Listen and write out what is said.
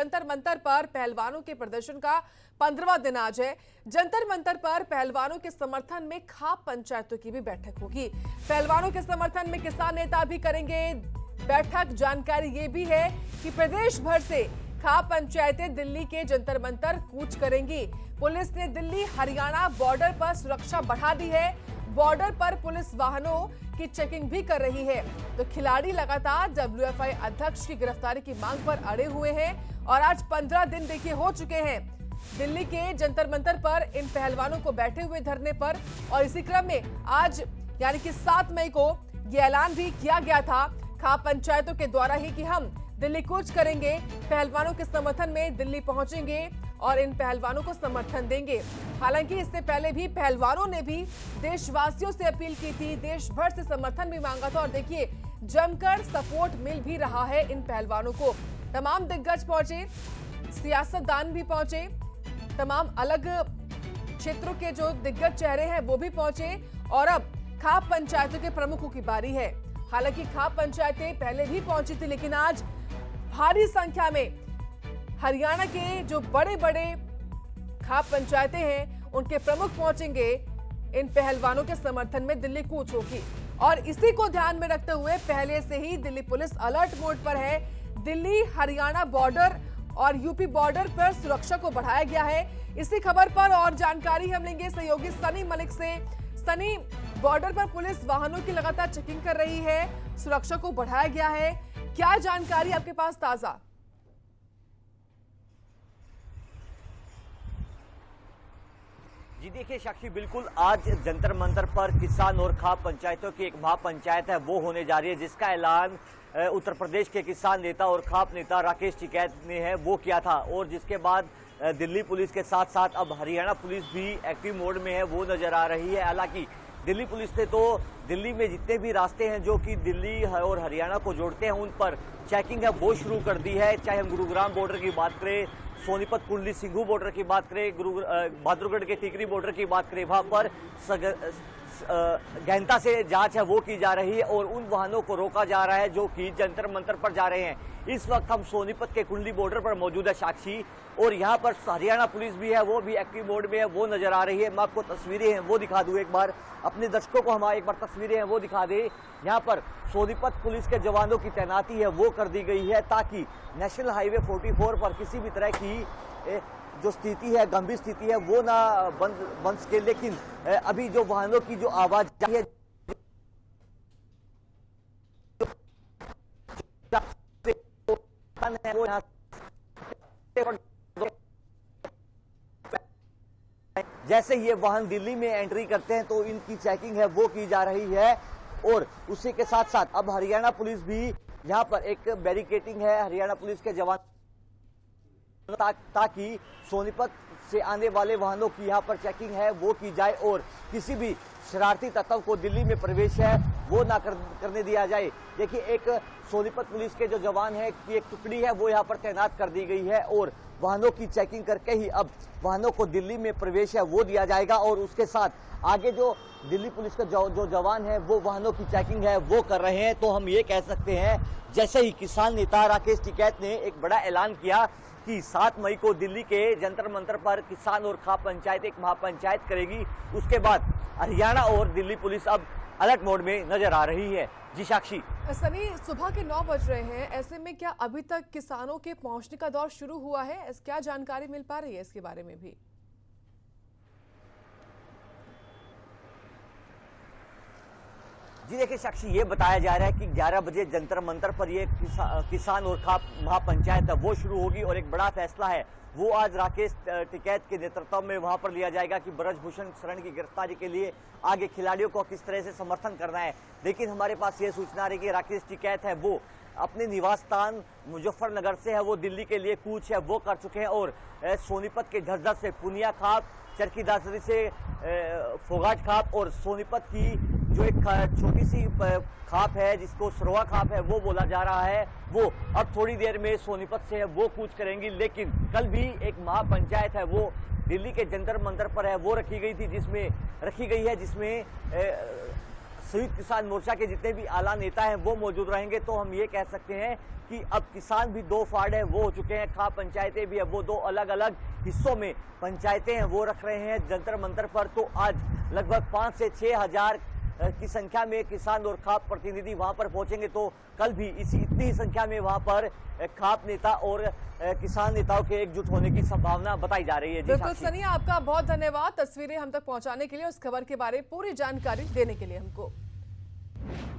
जंतर मंतर पर पहलवानों के प्रदर्शन का 15वां दिन आज है। जंतर मंतर पर पहलवानों के समर्थन में खाप पंचायतों की भी बैठक होगी। पहलवानों के समर्थन में किसान नेता भी करेंगे बैठक। जानकारी ये भी है कि प्रदेश भर से खाप पंचायतें दिल्ली के जंतर मंतर कूच करेंगी। पुलिस ने दिल्ली हरियाणा बॉर्डर पर सुरक्षा बढ़ा दी है। बॉर्डर पर पुलिस वाहनों की चेकिंग भी कर रही है। तो खिलाड़ी लगातार WFI अध्यक्ष की गिरफ्तारी की मांग पर अड़े हुए हैं और आज 15 दिन देखिए हो चुके हैं दिल्ली के जंतर मंतर पर इन पहलवानों को बैठे हुए धरने पर। और इसी क्रम में आज यानी कि 7 मई को यह ऐलान भी किया गया था खाप पंचायतों के द्वारा ही कि हम दिल्ली कूच करेंगे, पहलवानों के समर्थन में दिल्ली पहुंचेंगे और इन पहलवानों को समर्थन देंगे। हालांकि इससे पहले भी पहलवानों ने भी देशवासियों से अपील की थी, देश भर से समर्थन भी मांगा था और देखिए जमकर सपोर्ट मिल भी रहा है इन पहलवानों को। तमाम दिग्गज पहुंचे, सियासतदान भी पहुंचे, तमाम अलग क्षेत्रों के जो दिग्गज चेहरे हैं वो भी पहुंचे और अब खाप पंचायतों के प्रमुखों की बारी है। हालांकि खाप पंचायतें पहले भी पहुंची थी लेकिन आज भारी संख्या में हरियाणा के जो बड़े बड़े खाप पंचायतें हैं उनके प्रमुख पहुंचेंगे। इन पहलवानों के समर्थन में दिल्ली कूच होगी और इसी को ध्यान में रखते हुए पहले से ही दिल्ली पुलिस अलर्ट मोड पर है। दिल्ली हरियाणा बॉर्डर और यूपी बॉर्डर पर सुरक्षा को बढ़ाया गया है। इसी खबर पर और जानकारी हम लेंगे सहयोगी सनी मलिक से। सनी, बॉर्डर पर पुलिस वाहनों की लगातार चेकिंग कर रही है, सुरक्षा को बढ़ाया गया है, क्या जानकारी आपके पास ताजा? जी देखिए साक्षी, बिल्कुल आज जंतर मंतर पर किसान और खाप पंचायतों की एक महापंचायत है वो होने जा रही है, जिसका ऐलान उत्तर प्रदेश के किसान नेता और खाप नेता राकेश टिकैत ने है वो किया था। और जिसके बाद दिल्ली पुलिस के साथ साथ अब हरियाणा पुलिस भी एक्टिव मोड में है वो नजर आ रही है। हालांकि दिल्ली पुलिस ने तो दिल्ली में जितने भी रास्ते हैं जो कि दिल्ली और हरियाणा को जोड़ते हैं उन पर चेकिंग है वो शुरू कर दी है। चाहे हम गुरुग्राम बॉर्डर की बात करें, सोनीपत कुंडली सिंघू बॉर्डर की बात करें, बहादुरगढ़ के टिकरी बॉर्डर की बात करें, वहां पर गहनता से जांच है वो की जा रही है और उन वाहनों को रोका जा रहा है जो कि जंतर मंतर पर जा रहे हैं। इस वक्त हम सोनीपत के कुंडली बॉर्डर पर मौजूद है साक्षी, और यहाँ पर हरियाणा पुलिस भी है वो भी एक्टिव मोड में है वो नजर आ रही है। मैं आपको तस्वीरें हैं वो दिखा दूं एक बार, अपने दर्शकों को हम एक बार तस्वीरें हैं वो दिखा दें। यहाँ पर सोनीपत पुलिस के जवानों की तैनाती है वो कर दी गई है ताकि नेशनल हाईवे 44 पर किसी भी तरह की जो स्थिति है, गंभीर स्थिति है वो ना बन सके। लेकिन अभी जो वाहनों की जो आवाज है वो यहाँ जैसे ये वाहन दिल्ली में एंट्री करते हैं तो इनकी चेकिंग है वो की जा रही है। और उसी के साथ साथ अब हरियाणा पुलिस भी यहाँ पर एक बैरिकेटिंग है, हरियाणा पुलिस के जवान ताकि सोनीपत से आने वाले वाहनों की यहाँ पर चेकिंग है वो की जाए और किसी भी शरारती तत्व को दिल्ली में प्रवेश है वो ना करने दिया जाए। देखिए एक सोनीपत पुलिस के जो जवान है की एक टुकड़ी है वो यहाँ पर तैनात कर दी गई है और वाहनों की चेकिंग करके ही अब वाहनों को दिल्ली में प्रवेश है वो दिया जाएगा। और उसके साथ आगे जो दिल्ली पुलिस के जो जवान है वो वाहनों की चेकिंग है वो कर रहे हैं। तो हम ये कह सकते हैं जैसे ही किसान नेता राकेश टिकैत ने एक बड़ा ऐलान किया कि 7 मई को दिल्ली के जंतर मंतर पर किसान और खाप पंचायत एक महापंचायत करेगी, उसके बाद हरियाणा और दिल्ली पुलिस अब अलर्ट मोड में नजर आ रही है। जी साक्षी। सनी, सुबह के 9 बज रहे हैं, ऐसे में क्या अभी तक किसानों के पहुंचने का दौर शुरू हुआ है? क्या जानकारी मिल पा रही है इसके बारे में भी? जी देखिए साक्षी, ये बताया जा रहा है कि 11 बजे जंतर मंतर पर ये किसान और खाप महापंचायत है वो शुरू होगी और एक बड़ा फैसला है वो आज राकेश टिकैत के नेतृत्व में वहां पर लिया जाएगा कि ब्रजभूषण शरण की गिरफ्तारी के लिए आगे खिलाड़ियों को किस तरह से समर्थन करना है। लेकिन हमारे पास ये सूचना रही कि राकेश टिकैत है वो अपने निवास स्थान मुजफ्फरनगर से है वो दिल्ली के लिए कूच है वो कर चुके हैं और सोनीपत के झज्जर से पुनिया खाप, चरखी दासरी से फोगाट खाप और सोनीपत की जो एक छोटी सी खाप है जिसको सरवा खाप है वो बोला जा रहा है, वो अब थोड़ी देर में सोनीपत से है वो कूच करेंगी। लेकिन कल भी एक महापंचायत है वो दिल्ली के जंतर मंतर पर है वो रखी गई है जिसमें संयुक्त किसान मोर्चा के जितने भी आला नेता हैं वो मौजूद रहेंगे। तो हम ये कह सकते हैं कि अब किसान भी दो फाड़ है वो हो चुके हैं, खाप पंचायतें भी अब वो दो अलग अलग हिस्सों में पंचायतें हैं वो रख रहे हैं जंतर मंतर पर। तो आज लगभग 5 से 6 हजार की संख्या में किसान और खाप प्रतिनिधि वहां पर पहुंचेंगे। तो कल भी इतनी ही संख्या में वहां पर खाप नेता और किसान नेताओं के एकजुट होने की संभावना बताई जा रही है। बिल्कुल सनी, आपका बहुत धन्यवाद तस्वीरें हम तक पहुंचाने के लिए, उस खबर के बारे में पूरी जानकारी देने के लिए हमको।